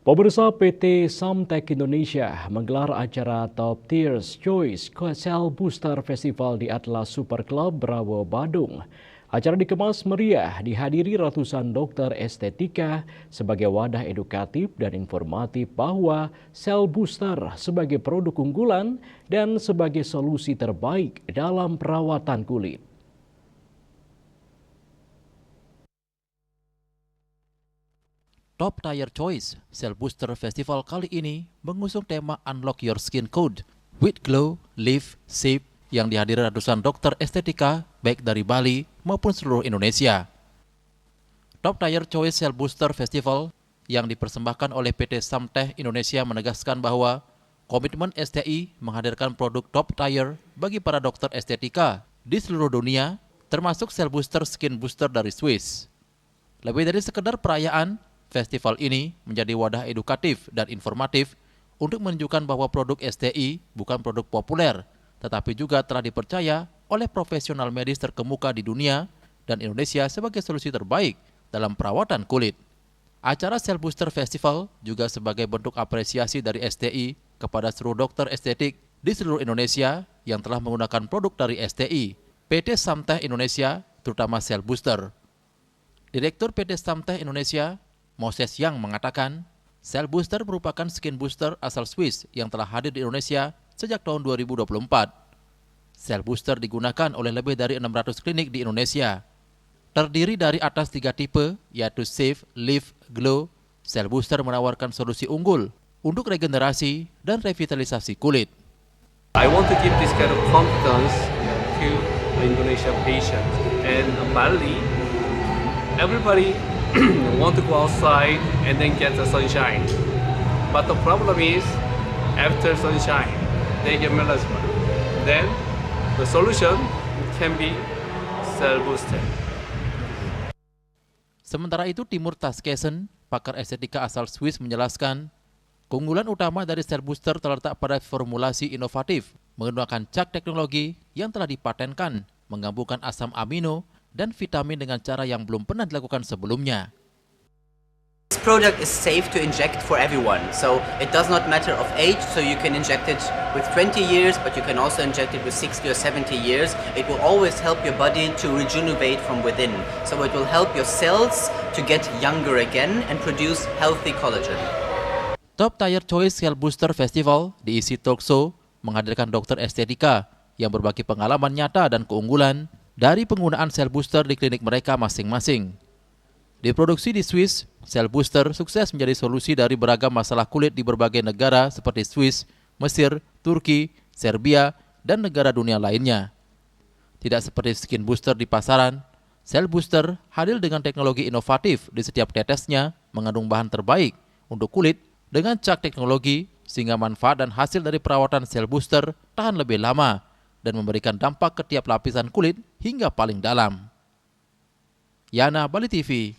Pemirsa PT Samtek Indonesia menggelar acara Top Tiers Choice Cell Booster Festival di Atlas Super Club Bravo, Badung. Acara dikemas meriah dihadiri ratusan dokter estetika sebagai wadah edukatif dan informatif bahwa sel booster sebagai produk unggulan dan sebagai solusi terbaik dalam perawatan kulit. Top Tier Choice Cell Booster Festival kali ini mengusung tema Unlock Your Skin Code with Glow, Live, Save yang dihadiri ratusan dokter estetika baik dari Bali maupun seluruh Indonesia. Top Tier Choice Cell Booster Festival yang dipersembahkan oleh PT Samtek Indonesia menegaskan bahwa komitmen STI menghadirkan produk top tier bagi para dokter estetika di seluruh dunia, termasuk sel booster skin booster dari Swiss. Lebih dari sekedar perayaan, festival ini menjadi wadah edukatif dan informatif untuk menunjukkan bahwa produk STI bukan produk populer, tetapi juga telah dipercaya oleh profesional medis terkemuka di dunia dan Indonesia sebagai solusi terbaik dalam perawatan kulit. Acara Cell Booster Festival juga sebagai bentuk apresiasi dari STI kepada seluruh dokter estetik di seluruh Indonesia yang telah menggunakan produk dari STI, PT Samtek Indonesia, terutama Cell Booster. Direktur PT Samtek Indonesia, Moses Yang mengatakan, Cell Booster merupakan skin booster asal Swiss yang telah hadir di Indonesia sejak tahun 2024. Cell Booster digunakan oleh lebih dari 600 klinik di Indonesia. Terdiri dari atas 3 tipe, yaitu Save, Live, Glow. Cell Booster menawarkan solusi unggul untuk regenerasi dan revitalisasi kulit. I want to give this kind of confidence to the Indonesian patients and Bali. Everybody want to go outside and then get the sunshine. But the problem is, after sunshine, they get melasma. Then the solution can be cell booster. Sementara itu, Timur Taskesen, pakar estetika asal Swiss menjelaskan, keunggulan utama dari Cell Booster terletak pada formulasi inovatif, menggunakan cat teknologi yang telah dipatenkan, menggabungkan asam amino dan vitamin dengan cara yang belum pernah dilakukan sebelumnya. This product is safe to inject for everyone, so it does not matter of age, so you can inject it with 20 years, but you can also inject it with 60 or 70 years. It will always help your body to rejuvenate from within, so it will help your cells to get younger again and produce healthy collagen. Top Tier Choice Cell Booster Festival diisi talk show menghadirkan dokter estetika yang berbagi pengalaman nyata dan keunggulan dari penggunaan sel booster di klinik mereka masing-masing. Diproduksi di Swiss, Cell Booster sukses menjadi solusi dari beragam masalah kulit di berbagai negara seperti Swiss, Mesir, Turki, Serbia, dan negara dunia lainnya. Tidak seperti skin booster di pasaran, Cell Booster hadir dengan teknologi inovatif di setiap tetesnya mengandung bahan terbaik untuk kulit dengan cat teknologi sehingga manfaat dan hasil dari perawatan Cell Booster tahan lebih lama dan memberikan dampak ke tiap lapisan kulit hingga paling dalam. Yana, Bali TV.